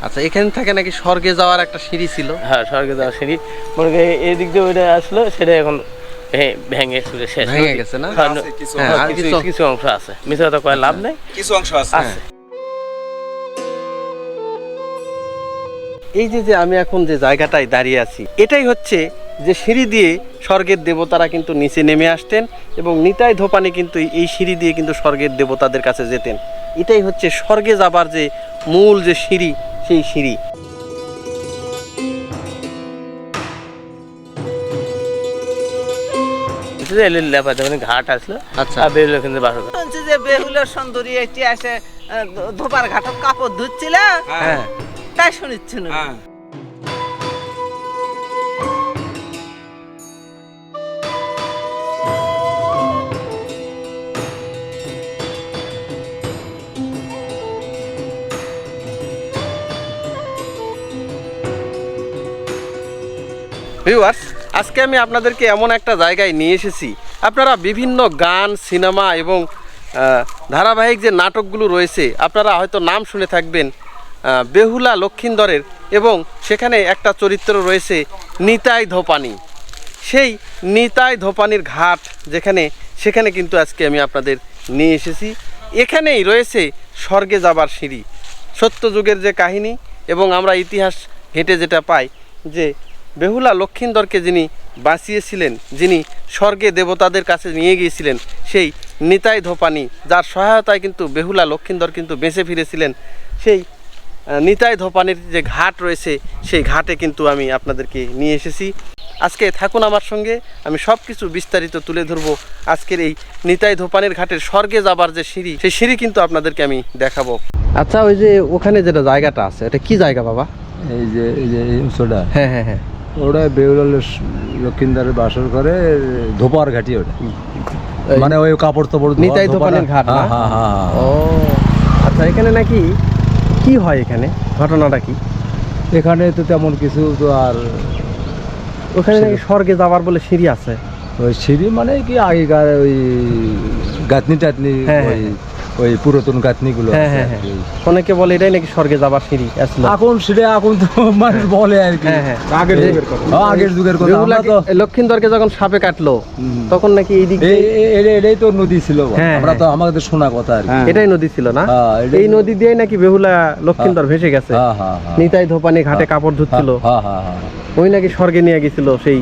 আচ্ছা, এখান থেকে নাকি স্বর্গে যাওয়ার একটা সিঁড়ি ছিল। হ্যাঁ, স্বর্গে যাওয়ার সিঁড়ি মনে করি এই দিক দিয়ে ওইটা আসলো, সেটা এখন ভেঙে চুরে শেষ ভেঙে গেছে না? কিছু অংশ আছে, মিথ্যা কথা কয়ে লাভ নেই, কিছু অংশ আছে। এই যে আমি এখন যে জায়গাটায় দাঁড়িয়ে আছি, এটাই হচ্ছে যে সিঁড়ি দিয়ে স্বর্গের দেবতারা কিন্তু নিচে নেমে আসতেন এবং নিতাই ধোপানি কিন্তু এই সিঁড়ি দিয়ে কিন্তু স্বর্গের দেবতাদের কাছে যেতেন। এটাই হচ্ছে স্বর্গে যাবার যে মূল যে সিঁড়ি, সেই সিঁড়ি। ঘাট আসলো। আচ্ছা, আর বেহুলা কিন্তু বাসর শুনছি যে বেহুলার সুন্দরী একটি এসে ধোপার ঘাটত কাপড় ধুচ্ছিল, হ্যাঁ তাই শুনিচ্ছিল। ভিউয়ার্স, আজকে আমি আপনাদেরকে এমন একটা জায়গায় নিয়ে এসেছি, আপনারা বিভিন্ন গান, সিনেমা এবং ধারাবাহিক যে নাটকগুলো রয়েছে আপনারা হয়তো নাম শুনে থাকবেন বেহুলা লক্ষিন্দরের, এবং সেখানে একটা চরিত্র রয়েছে নিতাই ধোপানি। সেই নিতাই ধোপানির ঘাট যেখানে, সেখানে কিন্তু আজকে আমি আপনাদের নিয়ে এসেছি। এখানেই রয়েছে স্বর্গে যাবার সিঁড়ি, সত্যযুগের যে কাহিনী, এবং আমরা ইতিহাস ঘেঁটে যেটা পাই যে বেহুলা লক্ষিন্দরকে যিনি বাঁচিয়েছিলেন, যিনি স্বর্গে দেবতাদের কাছে নিয়ে গিয়েছিলেন, সেই নিতাই ধোপানি, যার সহায়তায় কিন্তু বেহুলা লক্ষিন্দর কিন্তু বেঁচে ফিরেছিলেন, সেই নিতাই ধোপানির যে ঘাট রয়েছে সেই ঘাটে কিন্তু আমি আপনাদেরকে নিয়ে এসেছি। আজকে থাকুন আমার সঙ্গে, আমি সব কিছু বিস্তারিত তুলে ধরবো। আজকের এই নিতাই ধোপানির ঘাটের স্বর্গে যাবার যে সিঁড়ি, সেই সিঁড়ি কিন্তু আপনাদেরকে আমি দেখাবো। আচ্ছা, ওই যে ওখানে যেটা জায়গাটা আছে, এটা কি জায়গা বাবা? এই যে উঁচুটা, হ্যাঁ হ্যাঁ হ্যাঁ, ওটা বেহুলা লক্ষিন্দারের বাসর করে ধোপার ঘাটি, ওটা মানে ওই কাপড় তোপড় নিতাই ধোপানির ঘাট না? ও আচ্ছা, এখানে নাকি কি হয়, এখানে ঘটনাটা কি? এখানে তো তেমন কিছু তো আর, ওখানে নাকি স্বর্গে যাওয়ার বলে সিঁড়ি আছে। ওই সিঁড়ি মানে কি আগেকার ওই গাঁথনি টাতনি, ওই পুরাতন গাঁথনিগুলো হ্যাঁ হ্যাঁ হ্যাঁ, অনেকে বলে এটাই নাকি স্বর্গে যাবার সিঁড়ি আসলে। এখন সেটা এখন তো মানুষ বলে আর কি, হ্যাঁ হ্যাঁ, আগের যুগের কথা। লক্ষিন্দরকে যখন সাপে কাটলো তখন নাকি এটাই তো নদী ছিল, আমরা তো আমাদের শোনা কথা আর কি, এটাই নদী ছিল না? এই নদী দিয়ে নাকি বেহুলা লক্ষিন্দর ভেসে গেছে, নিতাই ধোপানি ঘাটে কাপড় ধুচ্ছিল, ওই নাকি স্বর্গে নিয়ে গেছিল সেই।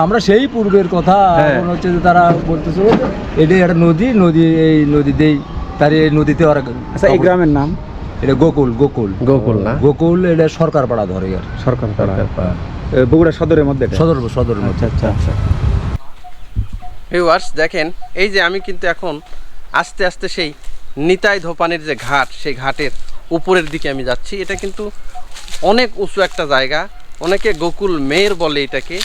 আমরা সেই পূর্বের কথা, এখন হচ্ছে যে তারা বলতেছে এটাই একটা নদী, এই নদী দেই, তার এই নদীতে ওরা। আচ্ছা, এই গ্রামের নাম? এটা গোকুল না? গোকুল, এটা সরকার পাড়া ধরে আর সরকার পাড়া, বগুড়া সদরের মধ্যে। সদরের মধ্যে। আচ্ছা। ভিউয়ার্স দেখেন, এই যে আমি কিন্তু এখন আস্তে আস্তে সেই নিতাই ধোপানির যে ঘাট, সেই ঘাটের উপরের দিকে আমি যাচ্ছি। এটা কিন্তু অনেক উঁচু একটা জায়গা, অনেকে গোকুল মেয়ের বলে এটাকে।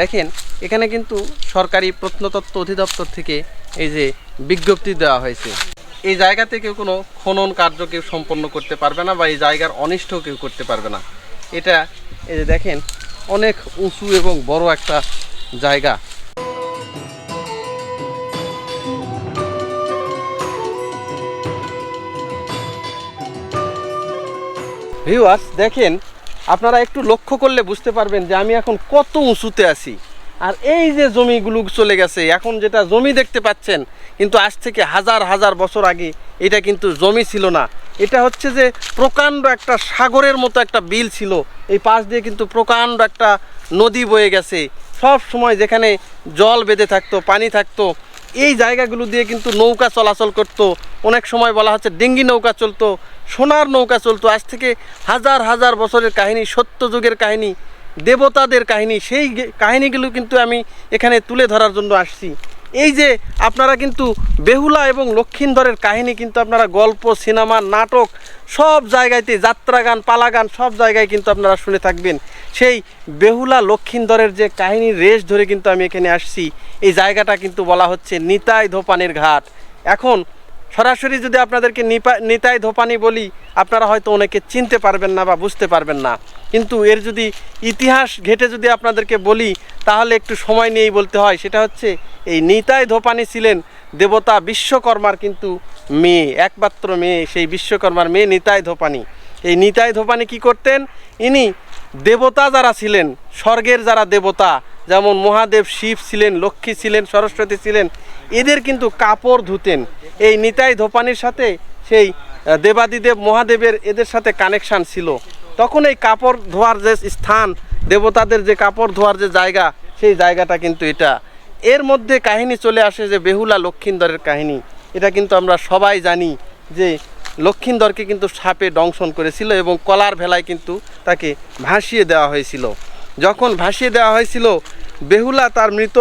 দেখেন, এখানে কিন্তু সরকারি প্রত্নতত্ত্ব অধিদপ্তর থেকে এই যে বিজ্ঞপ্তি দেওয়া হয়েছে, এই জায়গাতে কেউ কোনো খনন কার্য কেউ সম্পন্ন করতে পারবে না, বা এই জায়গার অনিষ্ট কেউ করতে পারবে না। এটা এই যে দেখেন, অনেক উঁচু এবং বড় একটা জায়গা। ভিউয়ার্স দেখেন, আপনারা একটু লক্ষ্য করলে বুঝতে পারবেন যে আমি এখন কত উঁচুতে আছি। আর এই যে জমিগুলো চলে গেছে, এখন যেটা জমি দেখতে পাচ্ছেন, কিন্তু আজ থেকে হাজার হাজার বছর আগে এটা কিন্তু জমি ছিল না। এটা হচ্ছে যে প্রকাণ্ড একটা সাগরের মতো একটা বিল ছিল, এই পাশ দিয়ে কিন্তু প্রকাণ্ড একটা নদী বয়ে গেছে। সব সময় যেখানে জল বেঁধে থাকতো, পানি থাকতো, এই জায়গাগুলো দিয়ে কিন্তু নৌকা চলাচল করতো। অনেক সময় বলা হচ্ছে ডিঙ্গি নৌকা চলতো, সোনার নৌকা চলতো। আজ থেকে হাজার হাজার বছরের কাহিনী, সত্যযুগের কাহিনী, দেবতাদের কাহিনী, সেই কাহিনীগুলো কিন্তু আমি এখানে তুলে ধরার জন্য আসছি। এই যে আপনারা কিন্তু বেহুলা এবং লক্ষিন্দরের কাহিনী কিন্তু আপনারা গল্প, সিনেমা, নাটক সব জায়গাতে, যাত্রাগান, পালাগান সব জায়গায় কিন্তু আপনারা শুনে থাকবেন। সেই বেহুলা লক্ষিন্দরের যে কাহিনীর রেশ ধরে কিন্তু আমি এখানে আসছি। এই জায়গাটা কিন্তু বলা হচ্ছে নিতাই ধোপানির ঘাট। এখন সরাসরি যদি আপনাদেরকে নিতাই ধোপানি বলি, আপনারা হয়তো অনেকে চিনতে পারবেন না বা বুঝতে পারবেন না, কিন্তু এর যদি ইতিহাস ঘেঁটে যদি আপনাদেরকে বলি তাহলে একটু সময় নিয়েই বলতে হয়। সেটা হচ্ছে এই নিতাই ধোপানি ছিলেন দেবতা বিশ্বকর্মার কিন্তু মেয়ে, একমাত্র মেয়ে, সেই বিশ্বকর্মার মেয়ে নিতাই ধোপানি। এই নিতাই ধোপানি কি করতেন, ইনি দেবতা যারা ছিলেন, স্বর্গের যারা দেবতা, যেমন মহাদেব শিব ছিলেন, লক্ষ্মী ছিলেন, সরস্বতী ছিলেন, এদের কিন্তু কাপড় ধুতেন। এই নিতাই ধোপানির সাথে সেই দেবাদিদেব মহাদেবের এদের সাথে কানেকশান ছিল। তখন এই কাপড় ধোয়ার যে স্থান, দেবতাদের যে কাপড় ধোয়ার যে জায়গা, সেই জায়গাটা কিন্তু এটা। এর মধ্যে কাহিনী চলে আসে যে বেহুলা লক্ষিন্দরের কাহিনী। এটা কিন্তু আমরা সবাই জানি যে লক্ষিন্দরকে কিন্তু সাপে দংশন করেছিল এবং কলার ভেলায় কিন্তু তাকে ভাসিয়ে দেওয়া হয়েছিল। যখন ভাসিয়ে দেওয়া হয়েছিল, বেহুলা তার মৃত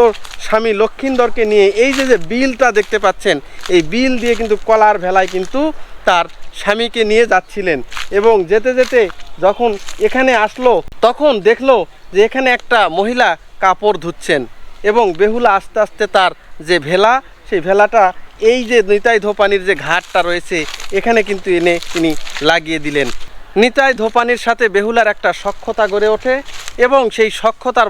স্বামী লক্ষিন্দরকে নিয়ে এই যে বিলটা দেখতে পাচ্ছেন, এই বিল দিয়ে কিন্তু কলার ভেলায় কিন্তু তার স্বামীকে নিয়ে যাচ্ছিলেন। এবং যেতে যেতে যখন এখানে আসলো, তখন দেখলো যে এখানে একটা মহিলা কাপড় ধুচ্ছেন এবং বেহুলা আস্তে আস্তে তার যে ভেলা, সেই ভেলাটা এই যে নিতাই ধোপানির যে ঘাটটা রয়েছে এখানে কিন্তু এনে তিনি লাগিয়ে দিলেন। নিতাই ধোপানির সাথে বেহুলার একটা সখ্যতা গড়ে ওঠে এবং সেই সখ্যতার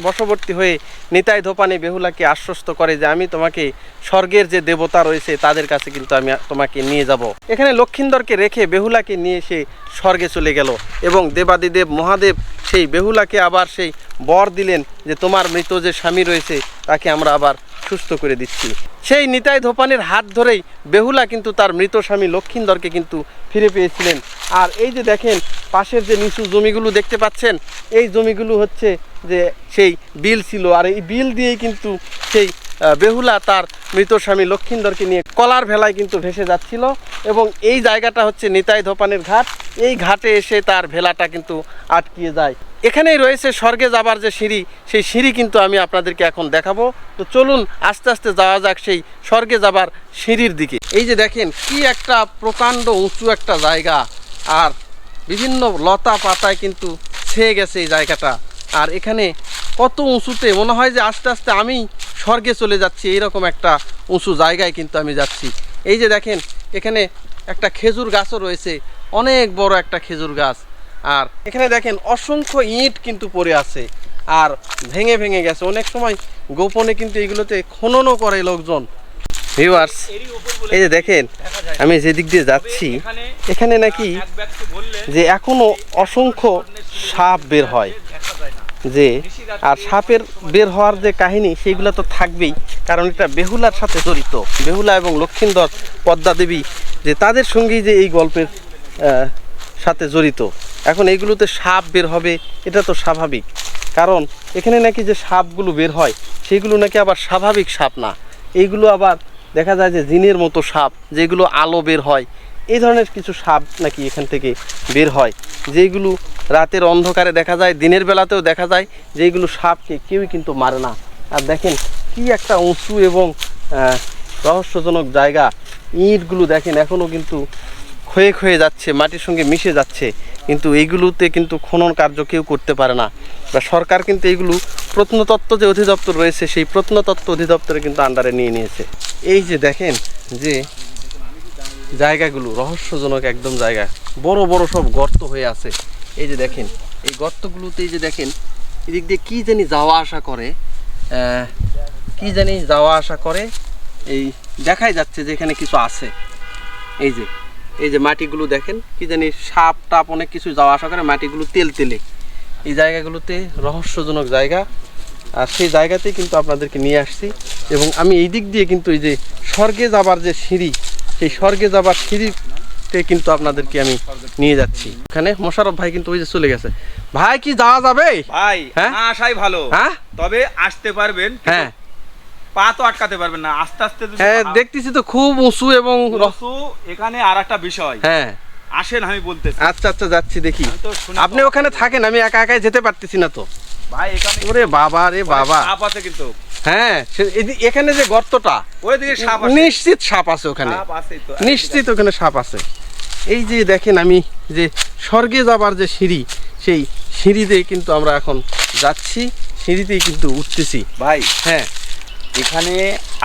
বশবর্তী হয়ে নিতাই ধোপানি বেহুলাকে আশ্বস্ত করে যে আমি তোমাকে স্বর্গের যে দেবতা রয়েছে তাদের কাছে কিন্তু আমি তোমাকে নিয়ে যাব। এখানে লক্ষিন্দরকে রেখে বেহুলাকে নিয়ে সে স্বর্গে চলে গেল এবং দেবাদিদেব মহাদেব সেই বেহুলাকে আবার সেই বর দিলেন যে তোমার মৃত যে স্বামী রয়েছে তাকে আমরা আবার সুস্থ করে দিচ্ছি। সেই নিতাই ধোপানির হাত ধরেই বেহুলা কিন্তু তার মৃত স্বামী লক্ষিন্দরকে কিন্তু ফিরে পেয়েছিলেন। আর এই যে দেখেন পাশের যে নিচু জমিগুলো দেখতে পাচ্ছেন, এই জমিগুলো হচ্ছে যে সেই বিল ছিল। আর এই বিল দিয়েই কিন্তু সেই বেহুলা তার মৃত স্বামী লক্ষিন্দরকে নিয়ে কলার ভেলায় কিন্তু ভেসে যাচ্ছিল এবং এই জায়গাটা হচ্ছে নিতাই ধোপানির ঘাট। এই ঘাটে এসে তার ভেলাটা কিন্তু আটকিয়ে যায়। এখানেই রয়েছে স্বর্গে যাবার যে সিঁড়ি, সেই সিঁড়ি কিন্তু আমি আপনাদেরকে এখন দেখাবো। তো চলুন আস্তে আস্তে যাওয়া যাক সেই স্বর্গে যাবার সিঁড়ির দিকে। এই যে দেখেন কি একটা প্রকাণ্ড উঁচু একটা জায়গা, আর বিভিন্ন লতা পাতায় কিন্তু ছেয়ে গেছে এই জায়গাটা। আর এখানে কত উঁচুতে, মনে হয় যে আস্তে আস্তে আমি স্বর্গে চলে যাচ্ছি, এইরকম একটা উঁচু জায়গায় কিন্তু আমি যাচ্ছি। এই যে দেখেন এখানে একটা খেজুর গাছও রয়েছে, অনেক বড় একটা খেজুর গাছ। আর এখানে দেখেন অসংখ্য ইট কিন্তু পড়ে আছে আর ভেঙে ভেঙে গেছে। অনেক সময় গোপনে কিন্তু এইগুলোতে খননও করে লোকজন। ভিউয়ার্স, এই যে দেখেন আমি যেদিক দিয়ে যাচ্ছি, এখানে নাকি যে এখনো অসংখ্য সাপ বের হয়, যে আর সাপের বের হওয়ার যে কাহিনী সেইগুলো তো থাকবেই, কারণ এটা বেহুলার সাথে জড়িত। বেহুলা এবং লক্ষিন্দর, পদ্মা দেবী, যে তাদের সঙ্গেই যে এই গল্পের সাথে জড়িত। এখন এইগুলোতে সাপ বের হবে, এটা তো স্বাভাবিক, কারণ এখানে নাকি যে সাপগুলো বের হয় সেগুলো নাকি আবার স্বাভাবিক সাপ না। এইগুলো আবার দেখা যায় যে জিনের মতো সাপ, যেগুলো আলো বের হয়, এই ধরনের কিছু সাপ নাকি এখান থেকে বের হয়, যেগুলো রাতের অন্ধকারে দেখা যায়, দিনের বেলাতেও দেখা যায়, যেগুলো সাপকে কেউই কিন্তু মারে না। আর দেখেন কি একটা উঁচু এবং রহস্যজনক জায়গা। ইঁটগুলো দেখেন এখনও কিন্তু ক্ষয়ে ক্ষয়ে যাচ্ছে, মাটির সঙ্গে মিশে যাচ্ছে, কিন্তু এইগুলোতে কিন্তু খনন কার্য কেউ করতে পারে না। বা সরকার কিন্তু এইগুলো প্রত্নতত্ত্ব যে অধিদপ্তর রয়েছে, সেই প্রত্নতত্ত্ব অধিদপ্তরে কিন্তু আন্ডারে নিয়ে নিয়েছে। এই যে দেখেন যে জায়গাগুলো রহস্যজনক একদম জায়গা, বড় বড় সব গর্ত হয়ে আছে। এই যে দেখেন এই গর্তগুলোতে, এই যে দেখেন এদিক দিয়ে কী জানি যাওয়া আসা করে, এই দেখাই যাচ্ছে যে এখানে কিছু আছে। এই যে মাটিগুলো দেখেন কি জানি সাপ টাপ অনেক কিছু যাওয়া আসা করে, মাটিগুলো তেল তেলে। এই জায়গাগুলোতে রহস্যজনক জায়গা, আর সেই জায়গাতেই কিন্তু আপনাদেরকে নিয়ে আসছি। এবং আমি এই দিক দিয়ে কিন্তু এই যে স্বর্গে যাবার যে সিঁড়ি, সেই স্বর্গে যাবার সিঁড়িতে কিন্তু আপনাদেরকে আমি নিয়ে যাচ্ছি। এখানে মোশাররফ ভাই কিন্তু ওই যে চলে গেছে। ভাই কি যাওয়া যাবে? ভাই হ্যাঁ? না আসাই ভালো। হ্যাঁ, তবে আসতে পারবেন, হ্যাঁ পা তো আটকাতে পারবেন না। আস্তে আস্তে যদি হ্যাঁ, দেখতেছি তো খুব উঁচু এবং রসু। এখানে আর একটা বিষয়, হ্যাঁ আসেন আমি বলতেছি। আচ্ছা আচ্ছা যাচ্ছি, দেখি। আমি তো শুনে আপনি ওখানে থাকেন, আমি একা একাই যেতে পারতেছি না তো। ভাই এখানে ওরে বাবা রে বাবা, সাপ আছে কিন্তু। হ্যাঁ এখানে যে গর্তটা, ওইদিকে সাপ আছে, নিশ্চিত সাপ আছে ওখানে, সাপ আছেই তো। নিশ্চিত ওখানে সাপ আছে। এই যে দেখেন আমি যে স্বর্গে যাবার যে সিঁড়ি, সেই সিঁড়িতে কিন্তু আমরা এখন যাচ্ছি, সিঁড়িতেই কিন্তু উঠতেছি। ভাই হ্যাঁ এখানে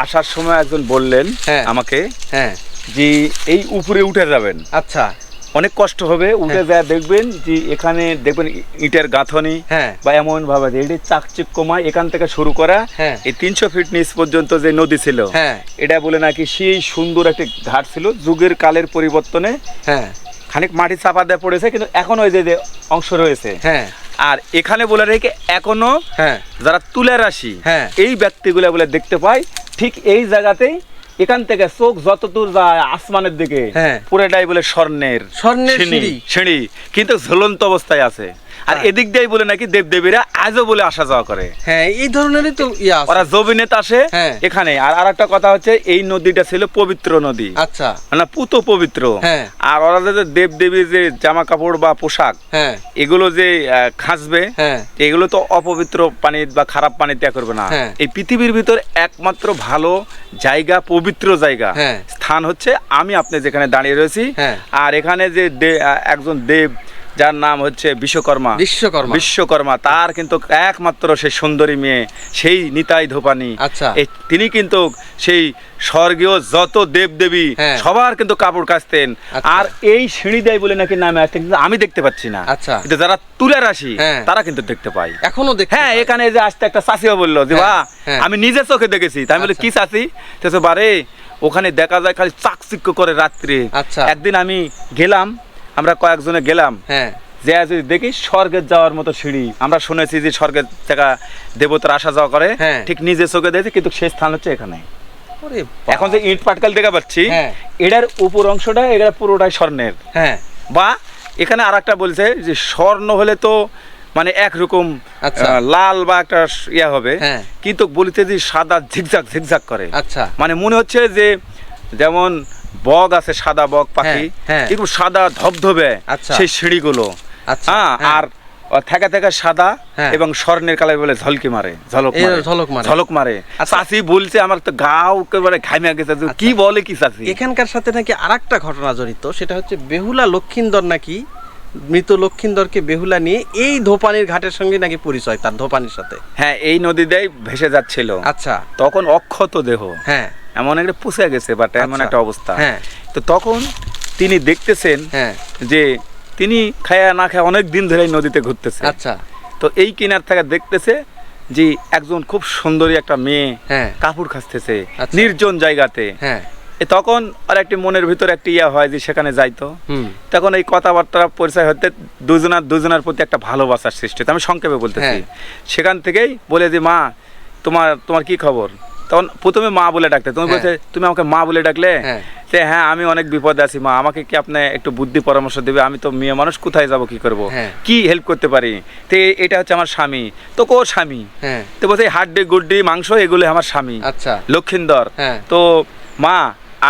আসার সময় একজন বললেন হ্যাঁ আমাকে হ্যাঁ, যে এই উপরে উঠে যাবেন, আচ্ছা অনেক কষ্ট হবে, উঠে যা দেখবেন যে এখানে দেখবেন ইটের গাঁথনি হ্যাঁ বা এমন ভাবে যে এটি চাকচিক্যময়, এখান থেকে শুরু করা হ্যাঁ এই 300 ফিট নিচ পর্যন্ত যে নদী ছিল, হ্যাঁ এটা বলে নাকি সেই সুন্দর একটি ঘাট ছিল। যুগের কালের পরিবর্তনে হ্যাঁ খানিক মাটি চাপা দিয়ে পড়েছে, কিন্তু এখন ওই যে যে অংশ রয়েছে। হ্যাঁ আর এখানে বলে রেখে এখনো হ্যাঁ যারা তুলে রাশি হ্যাঁ। এই ব্যক্তিগুলো বলে দেখতে পাই ঠিক এই জায়গাতেই, এখান থেকে চোখ যতদূর যায় আসমানের দিকে হ্যাঁ। পুরোটাই বলে স্বর্ণের সিঁড়ি। সিঁড়ি, কিন্তু ঝুলন্ত অবস্থায় আছে। আর এদিক দিয়ে বলে নাকি দেবদেবীরা আজও বলে আসা যাওয়া করে। হ্যাঁ এই ধরনেরই তো আছে। ওরা জবিনেতে আসে হ্যাঁ। এখানে। আর একটা কথা হচ্ছে এই নদীটা ছিল পবিত্র নদী, আচ্ছা মানে পুত পবিত্র। হ্যাঁ। আর ওরা যে দেবদেবীর যে জামা কাপড় বা পোশাক হ্যাঁ এগুলো যে খাসবে, হ্যাঁ এগুলো তো অপবিত্র পানি বা খারাপ পানি ত্যাগ করবে না। হ্যাঁ। এই পৃথিবীর ভিতর একমাত্র ভালো জায়গা, পবিত্র জায়গা, হ্যাঁ। স্থান হচ্ছে আমি আপনি যেখানে দাঁড়িয়ে রয়েছি। হ্যাঁ। আর এখানে যে একজন দেব যার নাম হচ্ছে বিশ্বকর্মা, বিশ্বকর্মা, তার কিন্তু একমাত্র সেই সুন্দরী মেয়ে, সেই নিতাই ধোপানি। আচ্ছা। তিনি কিন্তু সেই স্বর্গীয় যত দেবদেবী হ্যাঁ। সবার কিন্তু কাপড় কাচতেন। আচ্ছা। আর এই সিঁড়ি দেয় বলে নাকি নামে আসতেন, কিন্তু আমি দেখতে পাচ্ছি না। আচ্ছা। কিন্তু যারা তুলে রাশি হ্যাঁ। তারা কিন্তু দেখতে পাই এখনো দেখতে হ্যাঁ। পাই। এখানে যে আসতে একটা চাষিও বললো যে হ্যাঁ, বা হ্যাঁ। আমি নিজে চোখে দেখেছি। তাই বলে আচ্ছা। কি চাষি? তো বারে ওখানে দেখা যায় খালি চাকচিক্য করে রাত্রে। আচ্ছা। একদিন আমি গেলাম, আমরা কয়েকজনে গেলাম, হ্যাঁ যে যদি দেখি স্বর্গের যাওয়ার মতো সিঁড়ি। আমরা শুনেছি যে স্বর্গের জায়গা দেবতার আসা যাওয়া করে, হ্যাঁ। ঠিক নিজে চোখে দেখেছি, কিন্তু সেই স্থান হচ্ছে এখানে। ওরে এখন যে ইট পাটকাল দেখা পাচ্ছি, হ্যাঁ। এটার উপর অংশটা এটা পুরোটাই স্বর্ণের। হ্যাঁ বা এখানে আর একটা বলছে যে স্বর্ণ হলে তো মানে একরকম আচ্ছা। লাল বা একটা ইয়া হবে, হ্যাঁ। কিন্তু বলতে যে সাদা ঝিকঝাক ঝিকঝাক করে। আচ্ছা। মানে মনে হচ্ছে যে যেমন বগ আছে, সাদা বগ পাখি, হ্যাঁ, হ্যাঁ। একটু সাদা ধবধবে আচ্ছা। সেই সিঁড়িগুলো। আচ্ছা, হ্যাঁ। হ্যাঁ। আর থাকা থাকা সাদা হ্যাঁ। এবং স্বর্ণের কালার বলে ঝলকি মারে, ঝলক এই মারে, ঝলক মারে। ঝলক মারে। আচ্ছা। চাষি বলছে আমার তো গাও একেবারে ঘামে গেছে, যে কি বলে কি চাষি। এখানকার সাথে নাকি আরেকটা ঘটনা জড়িত, সেটা হচ্ছে বেহুলা লক্ষিন্দর নাকি মৃত লক্ষিন্দরকে বেহুলা নিয়ে এই ধোপানির ঘাটের সঙ্গে নাকি পরিচয় তার, ধোপানির সাথে। হ্যাঁ, এই নদীতেই ভেসে যাচ্ছিল। আচ্ছা। তখন অক্ষত দেহ, হ্যাঁ এমন একটা পুষে গেছে বা এমন আচ্ছা। একটা অবস্থা। হ্যাঁ। তো তখন তিনি দেখতেছেন হ্যাঁ। যে তিনি খায়া না খায় অনেক দিন ধরে এই নদীতে ঘুরতেছে। আচ্ছা। তো এই কিনার থেকে দেখতেছে যে একজন খুব সুন্দরী একটা মেয়ে হ্যাঁ। কাপড় খাসতেছে আচ্ছা। নির্জন জায়গাতে। হ্যাঁ। তখন আর একটি মনের ভিতরে একটা ইয়া হয় যে সেখানে যাইতো। হুম। তখন এই কথাবার্তা পরিচয় হতে দুজনের প্রতি একটা ভালোবাসার সৃষ্টি হতো। আমি সংক্ষেপে বলতেছি। হ্যাঁ। সেখান থেকেই বলে যে মা তোমার কি খবর? তখন প্রথমে মা বলে ডাকতে, তুমি হ্যাঁ। বলছে তুমি আমাকে মা বলে ডাকলে? হ্যাঁ। যে হ্যাঁ, আমি অনেক বিপদে আছি মা, আমাকে কি আপনি একটু বুদ্ধি পরামর্শ দেবে? আমি তো মেয়ে মানুষ, কোথায় যাব, কি করব, হ্যাঁ। কি হেল্প করতে পারি? তো এটা হচ্ছে আমার স্বামী। তো কো স্বামী? হ্যাঁ। তো বলছে হাড্ডি গুড্ডি মাংস এগুলো আমার স্বামী আচ্ছা। লক্ষিন্দর। হ্যাঁ। তো মা,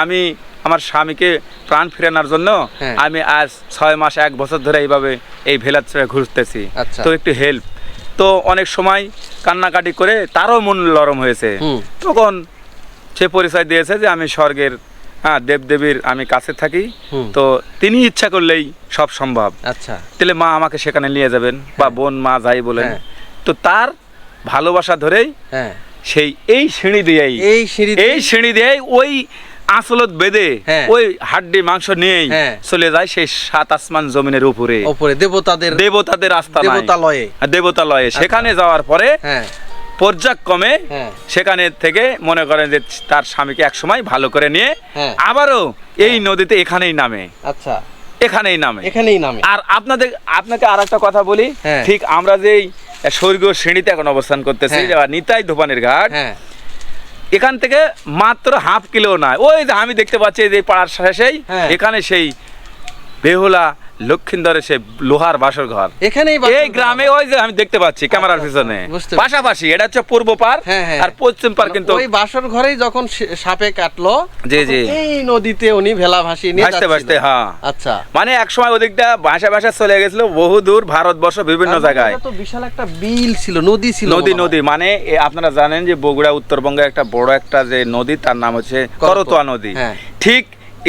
আমি আমার স্বামীকে প্রাণ ফেরানোর জন্য হ্যাঁ। আমি আজ 6 মাস 1 বছর ধরে এইভাবে এই ভেলার ছেড়ে ঘুরতেছি। আচ্ছা। তো একটু হেল্প। তো অনেক সময় কান্নাকাটি করে তারও মন নরম হয়েছে। হুম। তখন সে পরিচয় দিয়েছে যে আমি স্বর্গের দেবদেবীর আমি কাছে থাকি। হুম। তো তিনি ইচ্ছা করলেই সব সম্ভব। আচ্ছা। তাহলে মা আমাকে সেখানে নিয়ে যাবেন, বা বোন মা যাই বলেন। হ্যাঁ। তো তার ভালোবাসা ধরেই হ্যাঁ। এই সিঁড়ি দিয়েই এই সিঁড়ি দিয়েই ওই আঁচলত বেঁধে হ্যাঁ। ওই হাড্ডি মাংস নিয়েই হ্যাঁ। চলে যায় সেই 7 আসমান জমিনের উপরে দেবতাদের আস্তানায়, দেবতালয়ে। সেখানে যাওয়ার পরে হ্যাঁ। পর্যায়ক্রমে হ্যাঁ। সেখানে থেকে মনে করেন যে তার স্বামীকে এক সময় ভালো করে নিয়ে হ্যাঁ। আবারও এই নদীতে এখানেই নামে। আচ্ছা। এখানেই নামে। আর আপনাকে আর একটা কথা বলি। হ্যাঁ। ঠিক আমরা যেই স্বর্গীয় শ্রেণীতে এখন অবস্থান করতেছি, হ্যাঁ। নিতাই ধোপানির ঘাট, হ্যাঁ। এখান থেকে মাত্র ½ কিলো নয়, ওই যে আমি দেখতে পাচ্ছি যে পাড়ার শেষেই হ্যাঁ। এখানে সেই বেহুলা লক্ষিন্দরের সেই লোহার বাসর ঘর। এখানেই এই গ্রামে ওই যে আমি দেখতে পাচ্ছি ক্যামেরার পিছনে বুঝতে পারছি। পাশাপাশি, এটা হচ্ছে পূর্ব পার হ্যাঁ, হ্যাঁ। আর পশ্চিম পার, কিন্তু ওই বাসর ঘরেই যখন সাপে কাটলো, জি, জি। তখন এই নদীতে উনি ভেলা ভাসিয়ে নিয়ে ভাসতে যাচ্ছিল। ভাসতে, হ্যাঁ। আচ্ছা। মানে এক সময় ওদিকটা ভাষা চলে গেছিল বহু দূর, ভারতবর্ষ বিভিন্ন জায়গায়। তো বিশাল একটা বিল ছিল, নদী ছিল, নদী মানে আপনারা জানেন যে বগুড়া উত্তরবঙ্গে একটা বড় একটা যে নদী, তার নাম হচ্ছে করতোয়া নদী। হ্যাঁ। ঠিক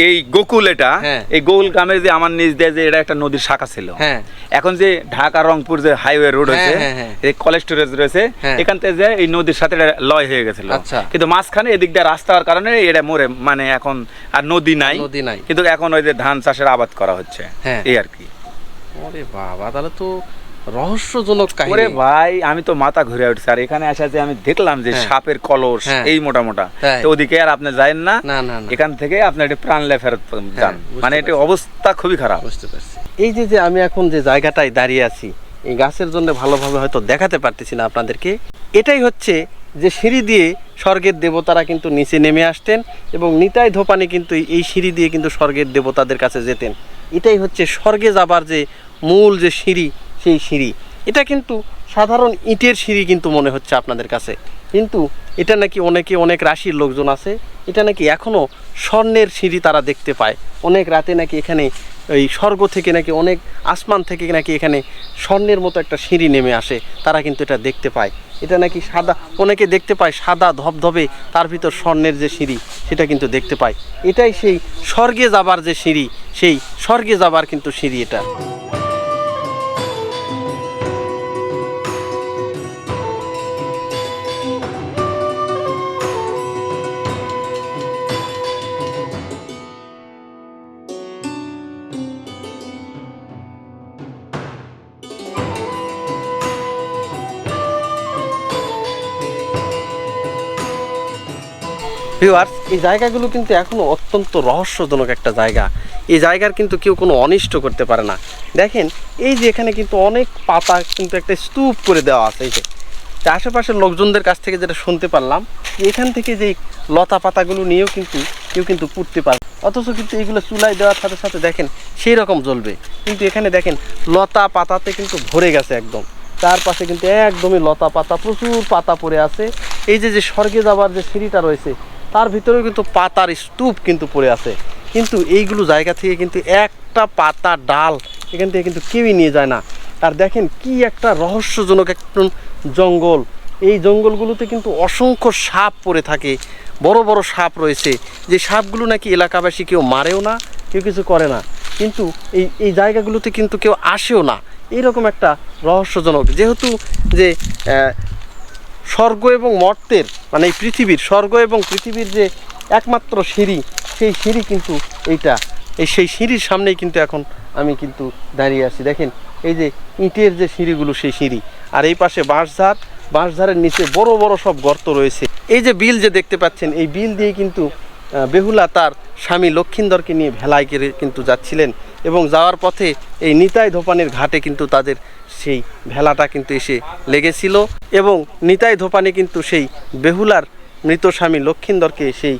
এই গোকুল, এটা হ্যাঁ। এই গোকুল গ্রামের যে আমার নিজ দিয়ে যে এটা একটা নদীর শাখা ছিল। হ্যাঁ। এখন যে ঢাকা রংপুর যে হাইওয়ে রোড হয়েছে, হ্যাঁ, হ্যাঁ। এই কলেজ স্টোরেজ রয়েছে, হ্যাঁ। এখান থেকে যে এই নদীর সাথে এটা লয় হয়ে গেছিল। আচ্ছা। কিন্তু মাঝখানে এদিক দিয়ে রাস্তা হওয়ার কারণে এটা মরে, মানে এখন আর নদী নাই। কিন্তু এখন ওই যে ধান চাষের আবাদ করা হচ্ছে, হ্যাঁ। এই আর কি। ওরে বাবা, তাহলে তো রহস্যজনক ওরে কাহিনী। ভাই আমি তো মাথা ঘুরে উঠছে, আর এখানে আসা যে আমি দেখলাম যে হ্যাঁ। সাপের কলস হ্যাঁ। এই মোটা মোটা, তাই। তো ওদিকে আর আপনি যায়েন না, না না না, এখান থেকে আপনি একটু প্রাণ লে ফেরত যান, বুঝতে মানে এটা পারছি। অবস্থা খুবই খারাপ। বুঝতে পারছি। এই যে যে আমি এখন যে জায়গাটায় দাঁড়িয়ে আছি, এই গাছের জন্য ভালোভাবে হয়তো দেখাতে পারতেছি না আপনাদেরকে, এটাই হচ্ছে যে সিঁড়ি দিয়ে স্বর্গের দেবতারা কিন্তু নিচে নেমে আসতেন এবং নিতাই ধোপানি কিন্তু এই সিঁড়ি দিয়ে কিন্তু স্বর্গের দেবতাদের কাছে যেতেন। এটাই হচ্ছে স্বর্গে যাবার যে মূল যে সিঁড়ি, সেই সিঁড়ি। এটা কিন্তু সাধারণ ইটের সিঁড়ি কিন্তু মনে হচ্ছে আপনাদের কাছে, কিন্তু এটা নাকি অনেক রাশির লোকজন আছে, এটা নাকি এখনও স্বর্ণের সিঁড়ি তারা দেখতে পায়। অনেক রাতে নাকি এখানে এই স্বর্গ থেকে নাকি অনেক আসমান থেকে নাকি এখানে স্বর্ণের মতো একটা সিঁড়ি নেমে আসে, তারা কিন্তু এটা দেখতে পায়। এটা নাকি সাদা, অনেকে দেখতে পায় সাদা ধবধবে, তার ভিতর স্বর্ণের যে সিঁড়ি সেটা কিন্তু দেখতে পায়। এটাই সেই স্বর্গে যাবার যে সিঁড়ি, সেই স্বর্গে যাবার কিন্তু সিঁড়ি এটা। ভিউয়ার্স, এই জায়গাগুলো কিন্তু এখনো অত্যন্ত রহস্যজনক একটা জায়গা। এই জায়গার কিন্তু কেউ কোনো অনিষ্ট করতে পারে না। দেখেন এই যে এখানে কিন্তু অনেক পাতা কিন্তু একটা স্তূপ করে দেওয়া আছে। এই যে তা আশেপাশের লোকজনদের কাছ থেকে যেটা শুনতে পারলাম, যে এখান থেকে যে লতা পাতাগুলো নিয়েও কিন্তু কেউ কিন্তু পুড়তে পারে, অথচ কিন্তু এইগুলো চুলায় দেওয়ার সাথে সাথে দেখেন সেই রকম জ্বলবে। কিন্তু এখানে দেখেন লতা পাতাতে কিন্তু ভরে গেছে একদম, চারপাশে কিন্তু একদমই লতা পাতা, প্রচুর পাতা পড়ে আছে। এই যে যে স্বর্গে যাবার যে সিঁড়িটা রয়েছে তার ভিতরেও কিন্তু পাতার স্তূপ কিন্তু পড়ে আছে, কিন্তু এইগুলো জায়গা থেকে কিন্তু একটা পাতা ডাল এখান থেকে কিন্তু কেউই নিয়ে যায় না। আর দেখেন কি একটা রহস্যজনক একটা জঙ্গল, এই জঙ্গলগুলোতে কিন্তু অসংখ্য সাপ পড়ে থাকে, বড় বড় সাপ রয়েছে, যে সাপগুলো নাকি এলাকাবাসী কেউ মারেও না, কেউ কিছু করে না, কিন্তু এই জায়গাগুলোতে কিন্তু কেউ আসেও না। এইরকম একটা রহস্যজনক, যেহেতু যে স্বর্গ এবং মর্তের মানে এই পৃথিবীর স্বর্গ এবং পৃথিবীর যে একমাত্র সিঁড়ি, সেই সিঁড়ি কিন্তু এইটা, সেই সিঁড়ির সামনেই কিন্তু এখন আমি কিন্তু দাঁড়িয়ে আছি। দেখেন এই যে ইটের যে সিঁড়িগুলো, সেই সিঁড়ি, আর এই পাশে বাঁশঝাড়, বাঁশঝাড়ের নিচে বড় বড় সব গর্ত রয়েছে। এই যে বিল যে দেখতে পাচ্ছেন, এই বিল দিয়ে কিন্তু বেহুলা তার স্বামী লক্ষিন্দরকে নিয়ে ভেলায় করে কিন্তু যাচ্ছিলেন, এবং যাওয়ার পথে এই নিতাই ধোপানির ঘাটে কিন্তু তাদের সেই ভেলাটা কিন্তু এসে লেগেছিল, এবং নিতাই ধোপানি কিন্তু সেই বেহুলার মৃত স্বামী লক্ষিন্দরকে সেই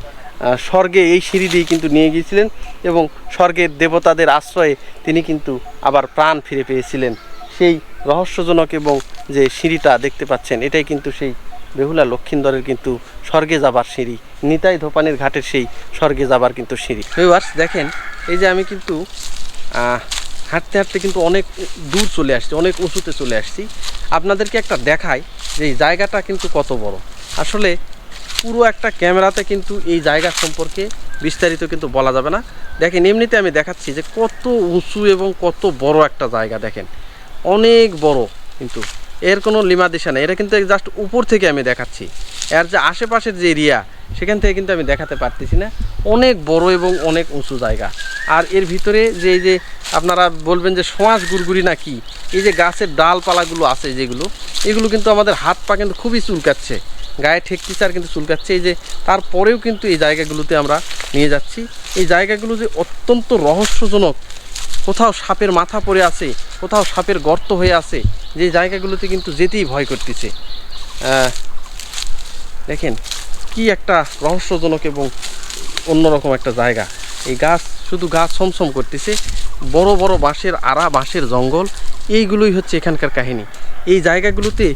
স্বর্গে এই সিঁড়ি দিয়ে কিন্তু নিয়ে গিয়েছিলেন, এবং স্বর্গের দেবতাদের আশ্রয়ে তিনি কিন্তু আবার প্রাণ ফিরে পেয়েছিলেন। সেই রহস্যজনক এবং যে সিঁড়িটা দেখতে পাচ্ছেন, এটাই কিন্তু সেই বেহুলা লক্ষিন্দরের কিন্তু স্বর্গে যাবার সিঁড়ি, নিতাই ধোপানির ঘাটের সেই স্বর্গে যাবার কিন্তু সিঁড়ি। ভিউয়ার্স দেখেন, এই যে আমি কিন্তু হাঁটতে হাঁটতে কিন্তু অনেক দূর চলে আসছি, অনেক উঁচুতে চলে আসছি। আপনাদেরকে একটা দেখাই যে এই জায়গাটা কিন্তু কত বড়। আসলে পুরো একটা ক্যামেরাতে কিন্তু এই জায়গা সম্পর্কে বিস্তারিত কিন্তু বলা যাবে না। দেখেন এমনিতে আমি দেখাচ্ছি যে কত উঁচু এবং কত বড় একটা জায়গা। দেখেন অনেক বড়, কিন্তু এর কোনো লিমাদিশা নেই। এটা কিন্তু জাস্ট উপর থেকে আমি দেখাচ্ছি, এর যে আশেপাশের যে এরিয়া সেখান থেকে কিন্তু আমি দেখাতে পারতেছি না। অনেক বড় এবং অনেক উঁচু জায়গা। আর এর ভিতরে যে এই যে আপনারা বলবেন যে সোঁয়াশ গুড়গুড়ি না কি, এই যে গাছের ডালপালাগুলো আছে যেগুলো, এগুলো কিন্তু আমাদের হাত পা কিন্তু খুবই চুলকাচ্ছে, গায়ে ঠেকতেছে আর কিন্তু চুলকাচ্ছে। এই যে তারপরেও কিন্তু এই জায়গাগুলোতে আমরা নিয়ে যাচ্ছি। এই জায়গাগুলো যে অত্যন্ত রহস্যজনক, কোথাও সাপের মাথা পড়ে আছে, কোথাও সাপের গর্ত হয়ে আছে, যে জায়গাগুলোতে কিন্তু যেতেই ভয় করতেছে। দেখেন কি একটা রহস্যজনক এবং অন্যরকম একটা জায়গা। এই গাছ, শুধু গাছ ছমছম করতেছে, বড় বড় বাঁশের আড়া, বাঁশের জঙ্গল, এইগুলোই হচ্ছে এখানকার কাহিনী। এই জায়গাগুলোতে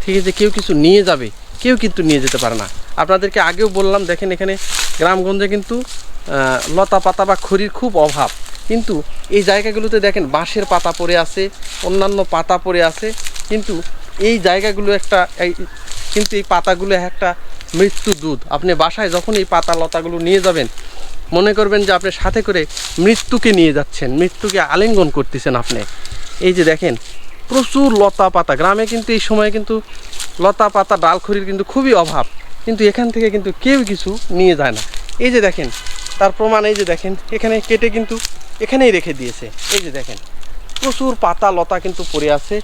থেকে যে কেউ কিছু নিয়ে যাবে, কেউ কিন্তু নিয়ে যেতে পারে না। আপনাদেরকে আগেও বললাম, দেখেন এখানে গ্রামগঞ্জে কিন্তু লতা পাতা বা খড়ির খুব অভাব, কিন্তু এই জায়গাগুলোতে দেখেন বাঁশের পাতা পড়ে আছে, অন্যান্য পাতা পড়ে আছে, কিন্তু এই জায়গাগুলো একটা কিন্তু এই পাতাগুলো একটা মৃত্যু দুধ। আপনি বাসায় যখন এই পাতা লতাগুলো নিয়ে যাবেন, মনে করবেন যে আপনি সাথে করে মৃত্যুকে নিয়ে যাচ্ছেন, মৃত্যুকে আলিঙ্গন করতেছেন আপনি। এই যে দেখেন প্রচুর লতা পাতা, গ্রামে কিন্তু এই সময় কিন্তু লতা পাতা ডালখড়ির কিন্তু খুবই অভাব, কিন্তু এখান থেকে কিন্তু কেউ কিছু নিয়ে যায় না। এই যে দেখেন তার প্রমাণ, এই যে দেখেন এখানে কেটে কিন্তু এখানেই রেখে দিয়েছে। এই যে দেখেন প্রচুর পাতা লতা কিন্তু পড়ে আছে।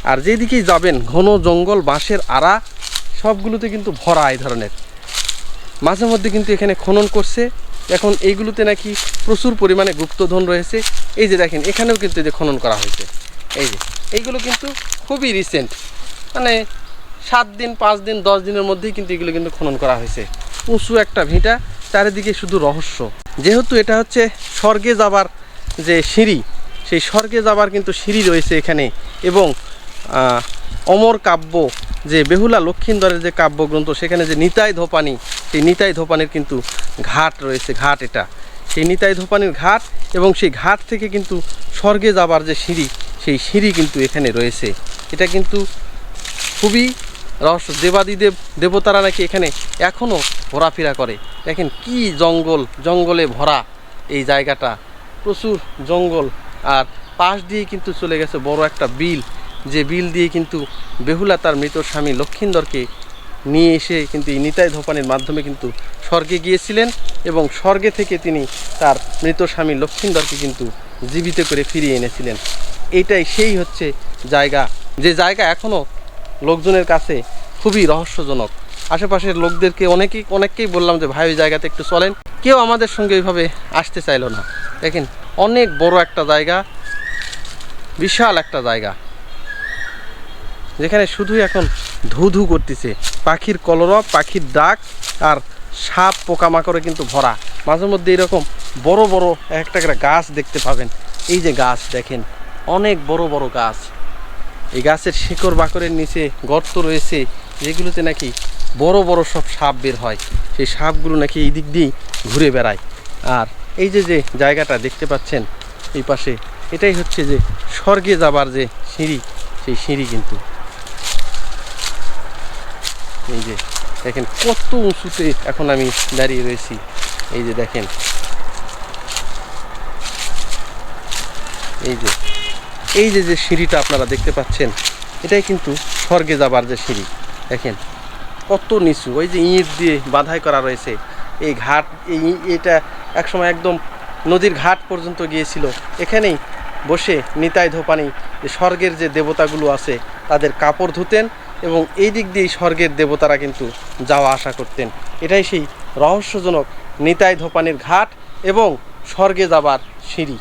আর যেদিকেই যাবেন ঘন জঙ্গল, বাঁশের আড়া সবগুলোতে কিন্তু ভরা এই ধরনের। মাঝে মধ্যে কিন্তু এখানে খনন করছে, এখন এইগুলোতে নাকি প্রচুর পরিমাণে গুপ্তধন রয়েছে। এই যে দেখেন এখানেও কিন্তু এই যে খনন করা হয়েছে, এই যে এইগুলো কিন্তু খুবই রিসেন্ট, মানে 7 দিন 5 দিন 10 দিনের মধ্যেই কিন্তু এগুলো কিন্তু খনন করা হয়েছে। উঁচু একটা ভিটা, চারিদিকে শুধু রহস্য। যেহেতু এটা হচ্ছে স্বর্গে যাবার যে সিঁড়ি, সেই স্বর্গে যাবার কিন্তু সিঁড়ি রয়েছে এখানে। এবং অমর কাব্য যে বেহুলা লক্ষিন্দরের যে কাব্যগ্রন্থ, সেখানে যে নিতাই ধোপানি, সেই নিতাই ধোপানির কিন্তু ঘাট রয়েছে, ঘাট এটা সেই নিতাই ধোপানির ঘাট। এবং সেই ঘাট থেকে কিন্তু স্বর্গে যাবার যে সিঁড়ি, সেই সিঁড়ি কিন্তু এখানে রয়েছে। এটা কিন্তু খুবই রহস্য। দেবাদিদেব দেবতারা নাকি এখানে এখনও ঘোরাফেরা করে। দেখেন কি জঙ্গল, জঙ্গলে ভরা এই জায়গাটা, প্রচুর জঙ্গল। আর পাশ দিয়ে কিন্তু চলে গেছে বড় একটা বিল, যে বিল দিয়ে কিন্তু বেহুলা তার মৃত স্বামী লক্ষিন্দরকে নিয়ে এসে কিন্তু এই নিতাই ধোপানির মাধ্যমে কিন্তু স্বর্গে গিয়েছিলেন। এবং স্বর্গে থেকে তিনি তার মৃত স্বামী লক্ষিন্দরকে কিন্তু জীবিত করে ফিরিয়ে এনেছিলেন। এইটাই সেই হচ্ছে জায়গা, যে জায়গা এখনও লোকজনের কাছে খুবই রহস্যজনক। আশেপাশের লোকদেরকে অনেককেই বললাম যে ভাই ওই জায়গাতে একটু চলেন, কেউ আমাদের সঙ্গে ওইভাবে আসতে চাইলো না। দেখেন অনেক বড় একটা জায়গা, বিশাল একটা জায়গা, যেখানে শুধুই এখন ধু ধু করতেছে পাখির কলরব, পাখির ডাক, আর সাপ পোকামাকড়ে কিন্তু ভরা। মাঝে মধ্যে এরকম বড় বড় একটা একটা গাছ দেখতে পাবেন। এই যে গাছ দেখেন, অনেক বড় বড় গাছ। এই গাছের শিকড় বাকড়ের নিচে গর্ত রয়েছে, যেগুলোতে নাকি বড় বড় সব সাপ বের হয়। সেই সাপগুলো নাকি এই দিক দিয়েই ঘুরে বেড়ায়। আর এই যে যে জায়গাটা দেখতে পাচ্ছেন এই পাশে, এটাই হচ্ছে যে স্বর্গে যাবার যে সিঁড়ি, সেই সিঁড়ি কিন্তু এই যে দেখেন কত উঁচুতে এখন আমি দাঁড়িয়ে রয়েছি। এই যে দেখেন, এই যে যে সিঁড়িটা আপনারা দেখতে পাচ্ছেন, এটাই কিন্তু স্বর্গে যাবার যে সিঁড়ি। দেখেন কত নিচু, ওই যে ইঁট দিয়ে বাঁধাই করা রয়েছে। এই ঘাট, এটা একসময় একদম নদীর ঘাট পর্যন্ত গিয়েছিল। এখানেই বসে নিতাই ধোপানি যে স্বর্গের যে দেবতাগুলো আছে তাদের কাপড় ধুতেন, এবং এই দিক দিয়েই স্বর্গের দেবতারা কিন্তু যাওয়া আসা করতেন। এটাই সেই রহস্যজনক নিতাই ধোপানির ঘাট এবং স্বর্গে যাবার সিঁড়ি।